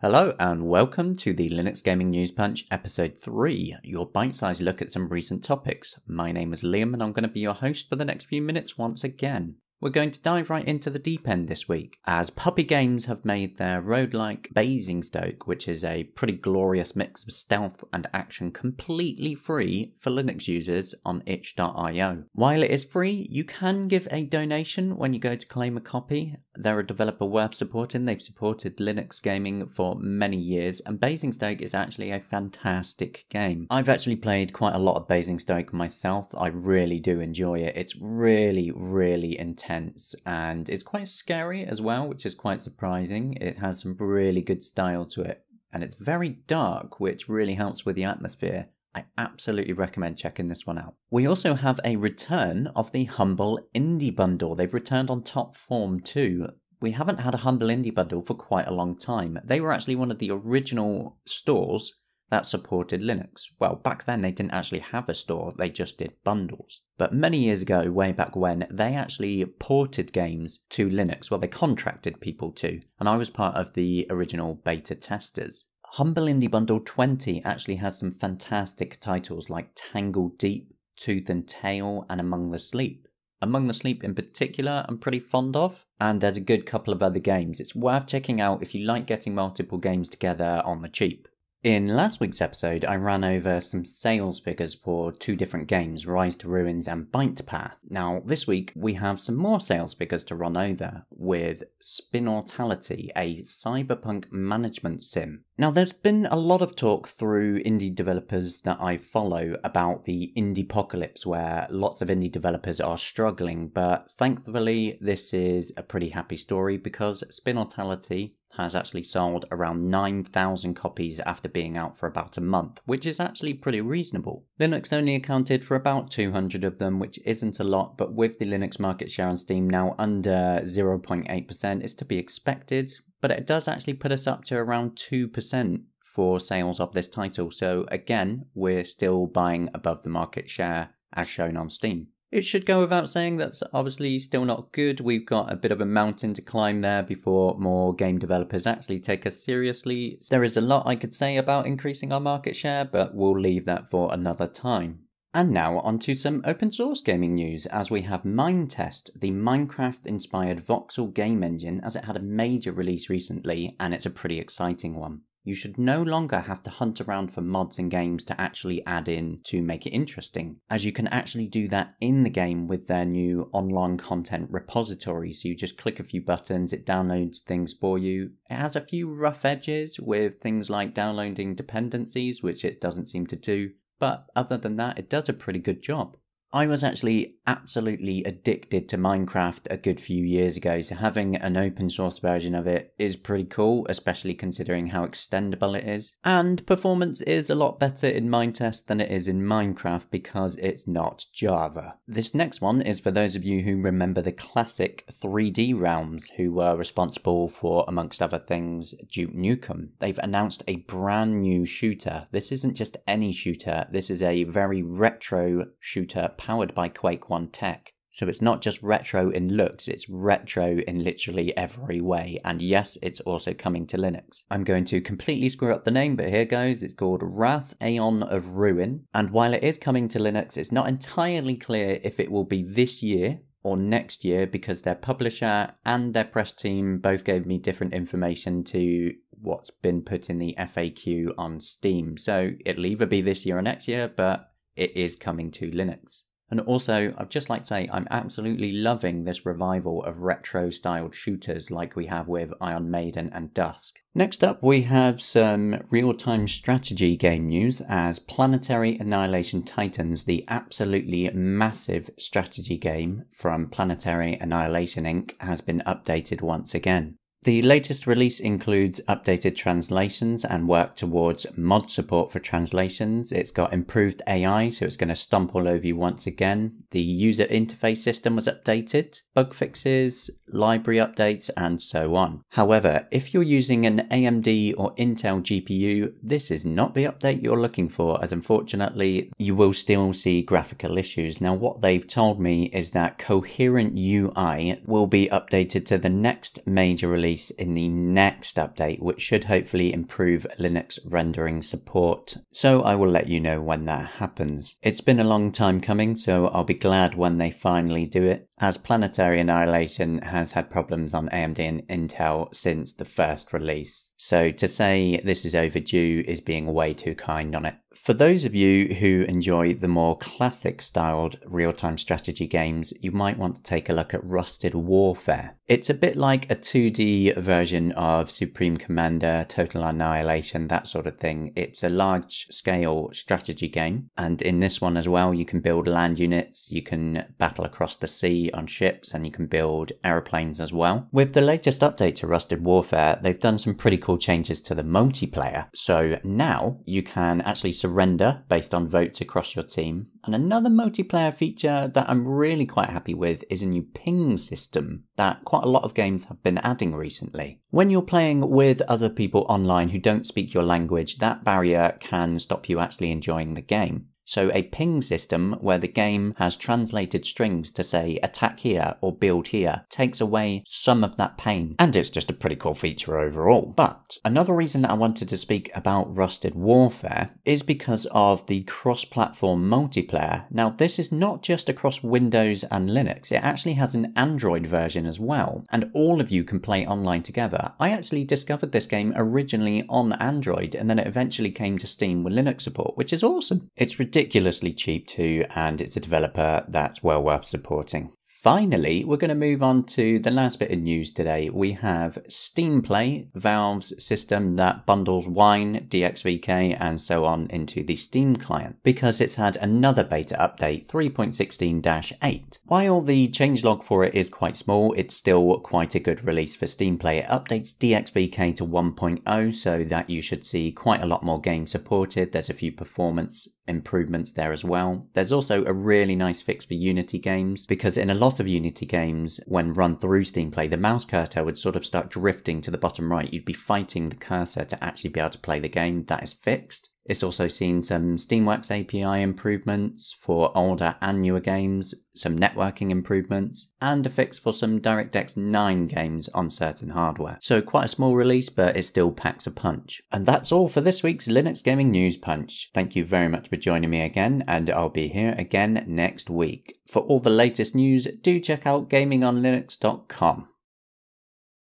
Hello and welcome to the Linux Gaming News Punch episode 3, your bite-sized look at some recent topics. My name is Liam and I'm going to be your host for the next few minutes once again. We're going to dive right into the deep end this week, as Puppy Games have made their roguelike Basingstoke, which is a pretty glorious mix of stealth and action, completely free for Linux users on itch.io. While it is free, you can give a donation when you go to claim a copy. They're a developer worth supporting. They've supported Linux gaming for many years, and Basingstoke is actually a fantastic game. I've actually played quite a lot of Basingstoke myself. I really do enjoy it. It's really intense, and it's quite scary as well, which is quite surprising. It has some really good style to it, and it's very dark, which really helps with the atmosphere. I absolutely recommend checking this one out. We also have a return of the Humble Indie Bundle. They've returned on top form too. We haven't had a Humble Indie Bundle for quite a long time. They were actually one of the original stores that supported Linux. Well, back then they didn't actually have a store, they just did bundles. But many years ago, way back when, they actually ported games to Linux. Well, they contracted people to, and I was part of the original beta testers. Humble Indie Bundle 20 actually has some fantastic titles like Tangled Deep, Tooth and Tail, and Among the Sleep. Among the Sleep in particular I'm pretty fond of, and there's a good couple of other games. It's worth checking out if you like getting multiple games together on the cheap. In last week's episode, I ran over some sales figures for two different games, Rise to Ruins and Bite to Path. Now, this week, we have some more sales figures to run over with Spinality, a cyberpunk management sim. Now, there's been a lot of talk through indie developers that I follow about the indie-pocalypse, where lots of indie developers are struggling, but thankfully, this is a pretty happy story because Spinality has actually sold around 9,000 copies after being out for about a month, which is actually pretty reasonable. Linux only accounted for about 200 of them, which isn't a lot, but with the Linux market share on Steam now under 0.8%, it's to be expected, but it does actually put us up to around 2% for sales of this title, so again, we're still buying above the market share as shown on Steam. It should go without saying that's obviously still not good. We've got a bit of a mountain to climb there before more game developers actually take us seriously. There is a lot I could say about increasing our market share, but we'll leave that for another time. And now onto some open source gaming news, as we have Minetest, the Minecraft-inspired Voxel game engine, as it had a major release recently, and it's a pretty exciting one. You should no longer have to hunt around for mods and games to actually add in to make it interesting, as you can actually do that in the game with their new online content repository. So you just click a few buttons, it downloads things for you. It has a few rough edges with things like downloading dependencies, which it doesn't seem to do, but other than that, it does a pretty good job. I was actually absolutely addicted to Minecraft a good few years ago, so having an open source version of it is pretty cool, especially considering how extendable it is. And performance is a lot better in Minetest than it is in Minecraft because it's not Java. This next one is for those of you who remember the classic 3D realms, who were responsible for, amongst other things, Duke Nukem. They've announced a brand new shooter. This isn't just any shooter, this is a very retro shooter powered by Quake 1 tech. So it's not just retro in looks, it's retro in literally every way. And yes, it's also coming to Linux. I'm going to completely screw up the name, but here goes. It's called Wrath Aeon of Ruin. And while it is coming to Linux, it's not entirely clear if it will be this year or next year, because their publisher and their press team both gave me different information to what's been put in the FAQ on Steam. So it'll either be this year or next year, but it is coming to Linux. And also, I'd just like to say I'm absolutely loving this revival of retro-styled shooters like we have with Iron Maiden and Dusk. Next up, we have some real-time strategy game news, as Planetary Annihilation Titans, the absolutely massive strategy game from Planetary Annihilation Inc., has been updated once again. The latest release includes updated translations and work towards mod support for translations. It's got improved AI, so it's going to stomp all over you once again. The user interface system was updated, bug fixes, library updates, and so on. However, if you're using an AMD or Intel GPU, this is not the update you're looking for, as unfortunately you will still see graphical issues. Now, what they've told me is that Coherent UI will be updated to the next major release release in the next update, which should hopefully improve Linux rendering support. So I will let you know when that happens. It's been a long time coming, so I'll be glad when they finally do it, as Planetary Annihilation has had problems on AMD and Intel since the first release. So to say this is overdue is being way too kind on it. For those of you who enjoy the more classic styled real-time strategy games, you might want to take a look at Rusted Warfare. It's a bit like a 2D version of Supreme Commander, Total Annihilation, that sort of thing. It's a large-scale strategy game, and in this one as well, you can build land units, you can battle across the sea on ships, and you can build aeroplanes as well. With the latest update to Rusted Warfare, they've done some pretty cool changes to the multiplayer. So now you can actually surrender based on votes across your team. And another multiplayer feature that I'm really quite happy with is a new ping system that quite a lot of games have been adding recently. When you're playing with other people online who don't speak your language, that barrier can stop you actually enjoying the game. So a ping system where the game has translated strings to say attack here or build here takes away some of that pain, and it's just a pretty cool feature overall. But another reason I wanted to speak about Rusted Warfare is because of the cross-platform multiplayer. Now this is not just across Windows and Linux, it actually has an Android version as well, and all of you can play online together. I actually discovered this game originally on Android, and then it eventually came to Steam with Linux support, which is awesome. It's ridiculously cheap too, and it's a developer that's well worth supporting. Finally, we're going to move on to the last bit of news today. We have Steam Play, Valve's system that bundles Wine, DXVK and so on into the Steam client, because it's had another beta update, 3.16-8. While the changelog for it is quite small, it's still quite a good release for Steam Play. It updates DXVK to 1.0, so that you should see quite a lot more games supported. There's a few performance improvements there as well. There's also a really nice fix for Unity games, because in a lot of Unity games, when run through Steam Play, the mouse cursor would sort of start drifting to the bottom right. You'd be fighting the cursor to actually be able to play the game. That is fixed. It's also seen some Steamworks API improvements for older and newer games, some networking improvements, and a fix for some DirectX 9 games on certain hardware. So quite a small release, but it still packs a punch. And that's all for this week's Linux Gaming News Punch. Thank you very much for joining me again, and I'll be here again next week. For all the latest news, do check out gamingonlinux.com.